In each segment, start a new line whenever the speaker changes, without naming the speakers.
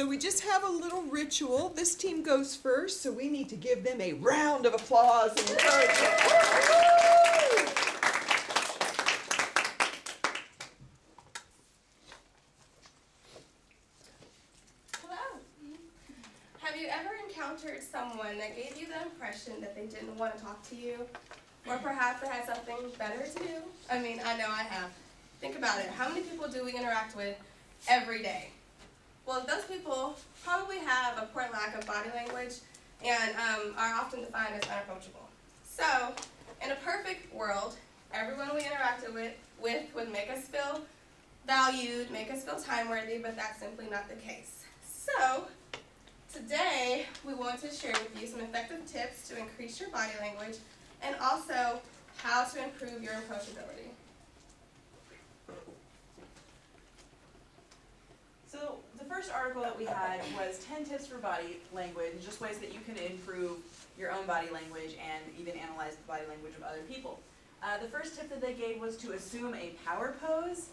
So we just have a little ritual. This team goes first, so we need to give them a round of applause and encouragement.
Hello. Have you ever encountered someone that gave you the impression that they didn't want to talk to you? Or perhaps they had something better to do? I mean, I know I have. Think about it. How many people do we interact with every day? Well, those people probably have a poor lack of body language and are often defined as unapproachable. So, in a perfect world, everyone we interacted with would make us feel valued, make us feel time-worthy, but that's simply not the case. So, today we want to share with you some effective tips to increase your body language and also how to improve your approachability.
So the first article that we had was 10 tips for body language, just ways that you can improve your own body language and even analyze the body language of other people. The first tip that they gave was to assume a power pose.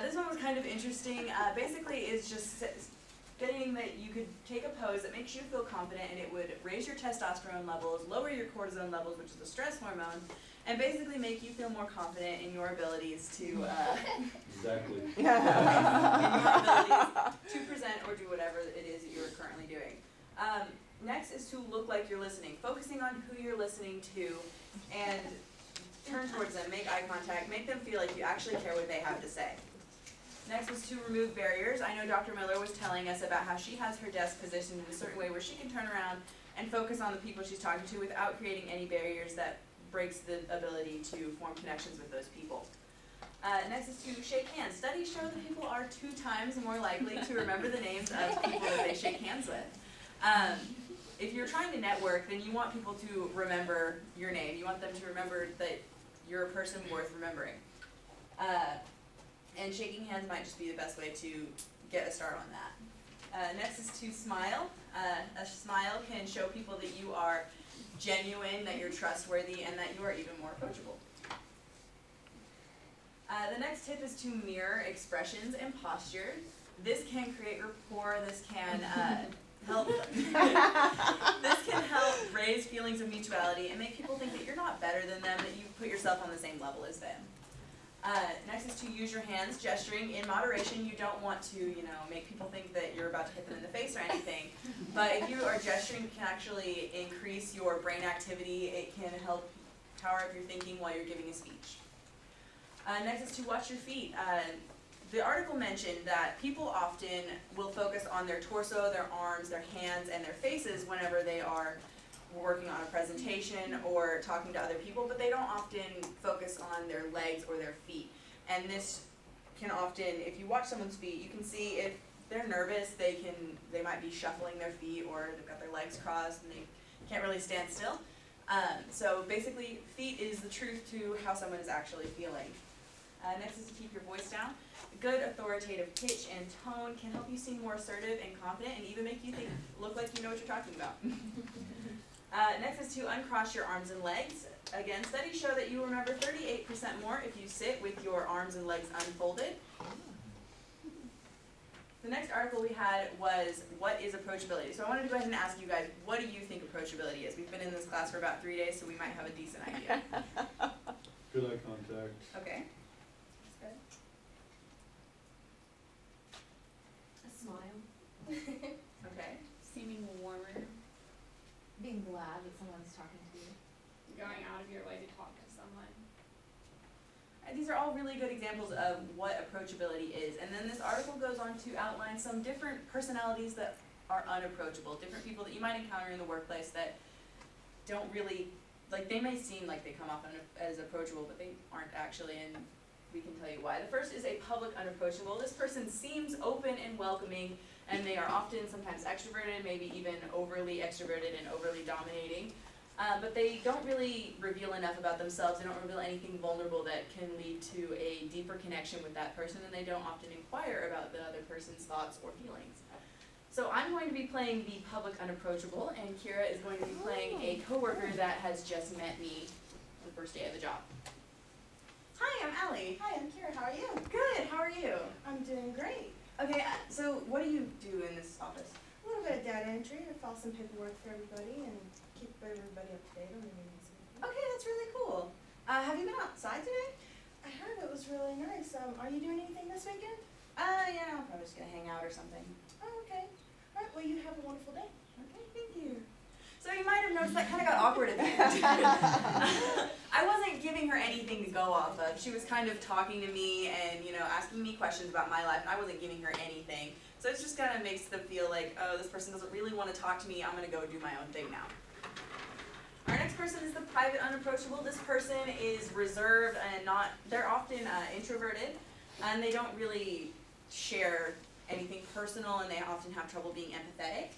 This one was kind of interesting. Basically, it's just stating that you could take a pose that makes you feel confident and it would raise your testosterone levels, lower your cortisone levels, which is the stress hormone, and basically make you feel more confident in your abilities to
Exactly.
in your abilities to present or do whatever it is that you're currently doing. Next is to look like you're listening, focusing on who you're listening to, and turn towards them, make eye contact, make them feel like you actually care what they have to say. Next was to remove barriers. I know Dr. Miller was telling us about how she has her desk positioned in a certain way where she can turn around and focus on the people she's talking to without creating any barriers that breaks the ability to form connections with those people. Next is to shake hands. Studies show that people are 2 times more likely to remember the names of people that they shake hands with. If you're trying to network, then you want people to remember your name. You want them to remember that you're a person worth remembering. And shaking hands might just be the best way to get a start on that. Next is to smile. A smile can show people that you are genuine, that you're trustworthy, and that you are even more approachable. The next tip is to mirror expressions and posture. This can create rapport. This can help. This can help raise feelings of mutuality and make people think that you're not better than them, that you put yourself on the same level as them. Next is to use your hands, gesturing in moderation. You don't want to, make people think that you're about to hit them in the face or anything. But if you are gesturing, it can actually increase your brain activity. It can help power up your thinking while you're giving a speech. Next is to watch your feet. The article mentioned that people often will focus on their torso, their arms, their hands, and their faces whenever they are working on a presentation or talking to other people, but they don't often focus on their legs or their feet. And this can often, if you watch someone's feet, you can see if they're nervous, they might be shuffling their feet or they've got their legs crossed and they can't really stand still. So basically, feet is the truth to how someone is actually feeling. Next is to keep your voice down. Good authoritative pitch and tone can help you seem more assertive and confident and even make you look like you know what you're talking about. Next is to uncross your arms and legs. Again, studies show that you remember 38% more if you sit with your arms and legs unfolded. The next article we had was, what is approachability? So I wanted to go ahead and ask you guys, what do you think approachability is? We've been in this class for about 3 days, so we might have a decent idea.
Good eye contact.
Okay.
A smile.
Okay.
Seeming warmer.
Being glad that someone's talking to you.
Going out of your way to talk to someone.
These are all really good examples of what approachability is. And then this article goes on to outline some different personalities that are unapproachable, different people that you might encounter in the workplace that don't really, they may seem like they come off as approachable, but they aren't actually, and we can tell you why. The first is a public unapproachable. This person seems open and welcoming, and they are often sometimes extroverted, maybe even overly extroverted and overly dominating. But they don't really reveal enough about themselves. They don't reveal anything vulnerable that can lead to a deeper connection with that person, and they don't often inquire about the other person's thoughts or feelings. So I'm going to be playing the public unapproachable, and Kiara is going to be playing a coworker that has just met me the first day of the job. Hi, I'm Allie.
Hi, I'm Kiara. How are you?
Good, how are you?
I'm doing great.
Okay, so what do you do in this office?
A little bit of data entry to file some paperwork for everybody and keep everybody up to date on the meetings.
Okay, that's really cool. Have you been outside today?
I heard it was really nice. Are you doing anything this weekend?
Yeah, I'm probably just gonna hang out or something.
Oh, okay. All right, well, you have a wonderful day.
Okay, thank you. So you might have noticed that kind of got awkward at the end. I wasn't giving her anything to go off of. She was kind of talking to me and, asking me questions about my life, and I wasn't giving her anything. So it just kind of makes them feel like, oh, this person doesn't really want to talk to me. I'm going to go do my own thing now. Our next person is the private unapproachable. This person is reserved and they're often introverted, and they don't really share anything personal, and they often have trouble being empathetic.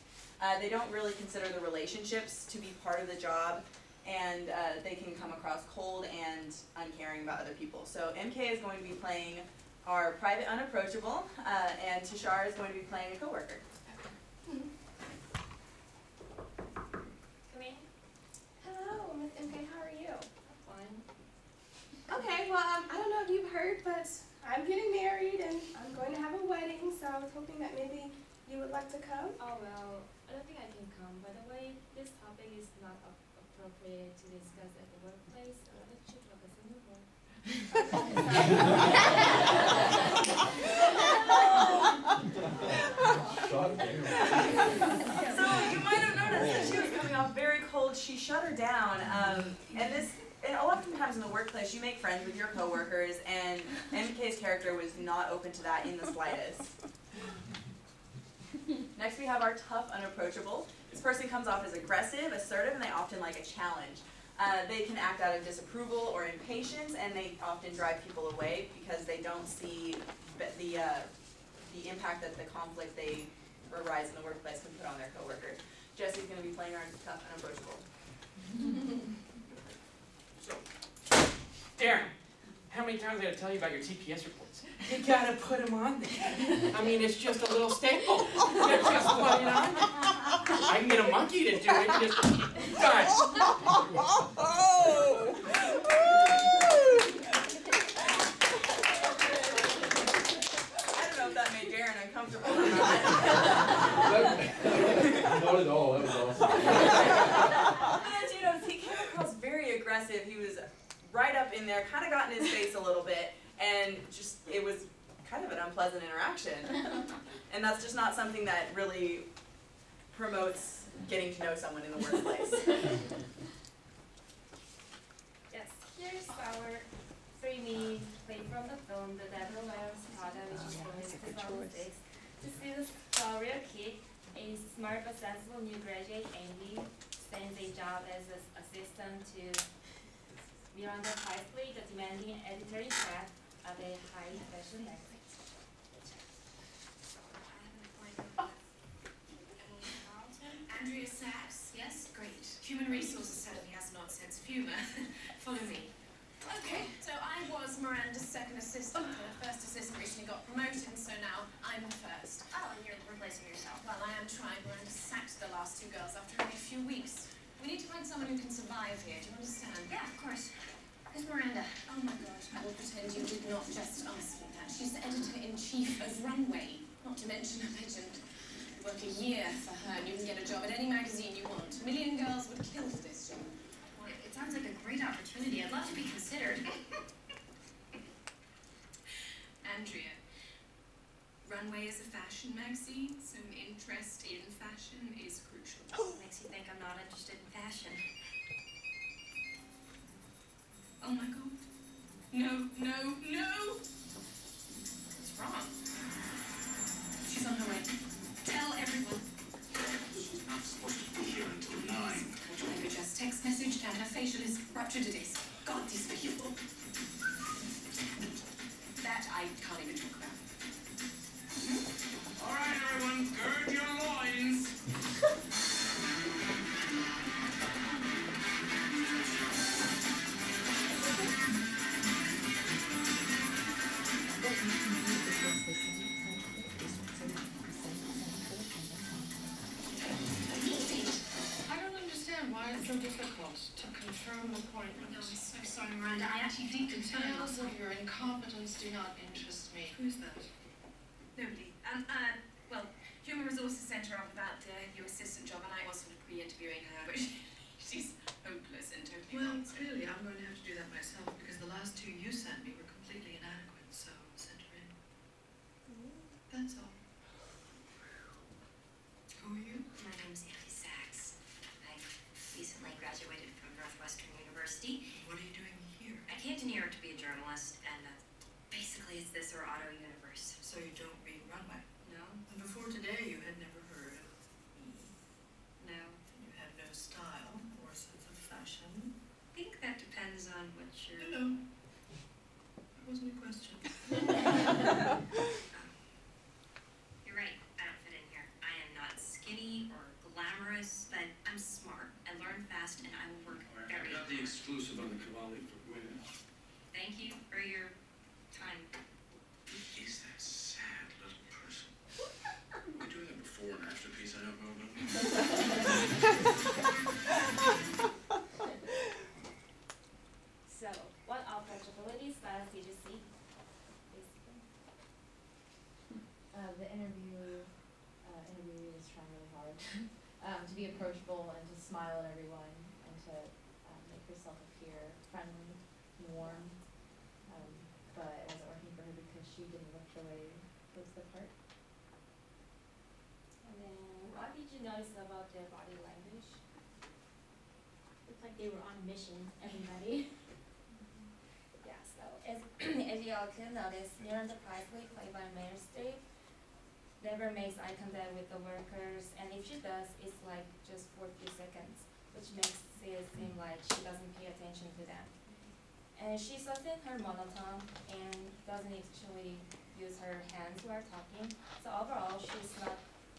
They don't really consider the relationships to be part of the job, and they can come across cold and uncaring about other people. So MK is going to be playing our private unapproachable, and Tashara is going to be playing a coworker.
Mm-hmm.
Come in.
Hello, Miss MK. How are you?
Fine.
Okay, well, I don't know if you've heard, but I'm getting married and I'm going to have a wedding, so I was hoping that maybe you would like to come.
Oh well, I don't think I can come. By the way, this topic is not appropriate to discuss at the workplace. Let's talk about something more.
So you might have noticed that she was coming off very cold. She shut her down, and oftentimes in the workplace you make friends with your coworkers, and MK's character was not open to that in the slightest. Next we have our tough unapproachable. This person comes off as aggressive, assertive, and they often like a challenge. They can act out of disapproval or impatience, and they often drive people away because they don't see the impact that the conflict they arise in the workplace can put on their coworkers. Jesse's going to be playing our tough unapproachable.
So, Darren, how many times did I tell you about your TPS reports? You gotta put them on there. I mean, it's just a little staple. You just put it on. I can get a monkey to do it. Just done.
I don't know if that made Darren uncomfortable or not.
Not at all, that was awesome.
But as you notice, he came across very aggressive. He was right up in there, kind of got in his face a little bit, and it was kind of an unpleasant interaction. And that's just not something that really promotes getting to know someone in the workplace.
Yes, here's our 3-minute clip from the film The Devil Wears Prada, which is from 2006. This is a real kid, a smart but sensible new graduate, Andy, stands a job as an assistant to Miranda Paisley, the demanding editor-in-chief of a high-fashion magazine.
Andrea Sachs, yes, great. Human resources certainly has an odd sense of humour. Follow me. Okay, so I was Miranda's second assistant. Her first assistant recently got promoted, and so now I'm the first.
Oh, and you're replacing yourself.
Well, I am trying. Miranda sacked the last 2 girls after only a few weeks. We need to find someone who can survive here. Do you understand?
Yeah, of course. Who's Miranda?
Oh my God, I will pretend you did not just ask me that. She's the editor-in-chief of Runway, not to mention a legend. You work a year for her and you can get a job at any magazine you want. A million girls would kill for this job.
Well, it sounds like a great opportunity. I'd love to be considered.
Andrea, Runway is a fashion magazine, so interest in fashion is crucial.
Makes you think I'm not interested in fashion.
Oh my God. No, no, no! What's wrong? She's on her way. Tell everyone.
She's not supposed to be here until 9.
Like a just text message and her facial is ruptured it is. God, these people. That I can't even talk about.
All right, everyone, gird your loins.
I don't understand why it's so difficult to confirm appointment.
No, I'm so sorry, Miranda. I actually think
Details of your incompetence do not interest me. Who's that? Nobody. Well, Human Resources sent her off about your assistant job, and I was sort of pre-interviewing her, but she's hopeless and totally
Well,
nonsense.
clearly I'm going to have to do that myself because the last two you sent me were completely inadequate, so send her in. That's all. Who are you?
My name's Allie Sachs. I recently graduated from Northwestern University.
What are you doing here?
I came to New York to be a journalist, and basically it's this or auto universe.
So you don't read Runway?
No?
And before today you had never heard of me?
No.
And you had no style or sense of fashion?
I think that depends on what you're...
No. That wasn't a question.
You're right, I don't fit in here. I am not skinny or glamorous, but I'm smart. I learn fast and I will work
All right,
very
I've got the
hard.
exclusive on the Cavalli for women.
Thank you for your time.
He's that sad little person. Are we doing a before and after piece I don't know about?
So, what approachability styles did you see? Basically.
The interview was trying really hard to be approachable and to smile at everyone and to make herself appear friendly, warm. But it wasn't working for her because she didn't look the way was the part.
And then, what did you notice about their body language?
Looked like they were on a mission, everybody.
Yeah, so as, as you all can notice, Miranda Presley, played by Meryl Streep, never makes eye contact with the workers, and if she does, it's like just for a few seconds, which makes it seem like she doesn't pay attention to them. And she's often her monotone and doesn't actually use her hands while talking. So overall,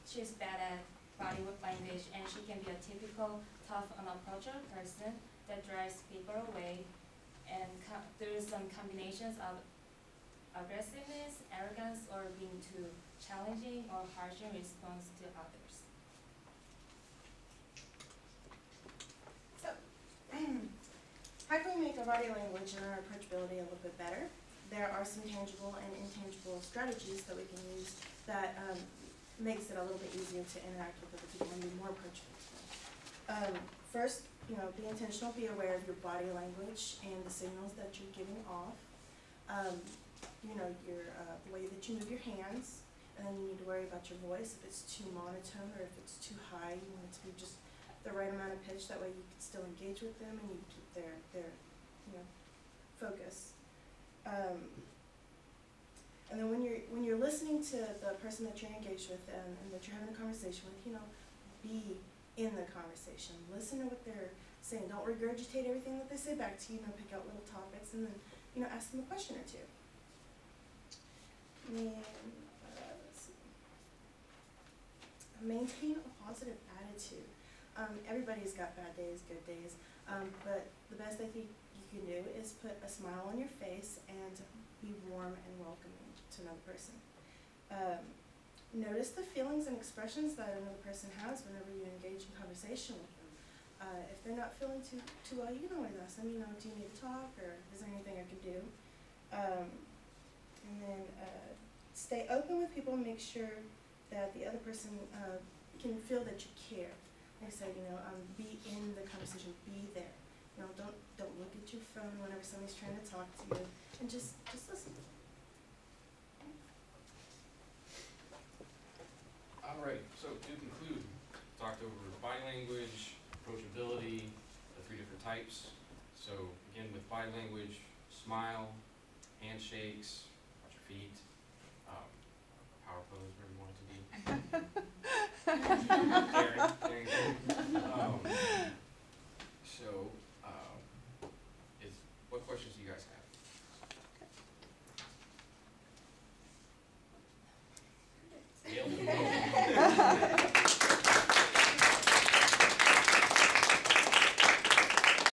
she's bad at body language, and she can be a typical tough, unapproachable person that drives people away, and through some combinations of aggressiveness, arrogance, or being too challenging or harsh in response to others.
So, how can we make our body language and our approachability a little bit better? There are some tangible and intangible strategies that we can use that makes it a little bit easier to interact with other people and be more approachable to them. First, be intentional, be aware of your body language and the signals that you're giving off. The way that you move your hands, and then you need to worry about your voice. If it's too monotone or if it's too high, you want it to be just the right amount of pitch. That way you can still engage with them and you keep their focus. And then when you're listening to the person that you're engaged with and that you're having a conversation with, be in the conversation. Listen to what they're saying. Don't regurgitate everything that they say back to you. Pick out little topics and then ask them a question or two. And let's see. Maintain a positive attitude. Everybody's got bad days, good days, but the best I think you can do is put a smile on your face and be warm and welcoming to another person. Notice the feelings and expressions that another person has whenever you engage in conversation with them. If they're not feeling too well, you can always ask them, do you need to talk, or is there anything I can do? And then stay open with people and make sure that the other person can feel that you care. Like I said, be in the conversation, be there. Don't look at your phone whenever somebody's trying to talk to you, and just listen.
All right, so to conclude, talked over body language, approachability, the three different types. So again, with body language, smile, handshakes, watch your feet, power pose, wherever you want it to be. Caring.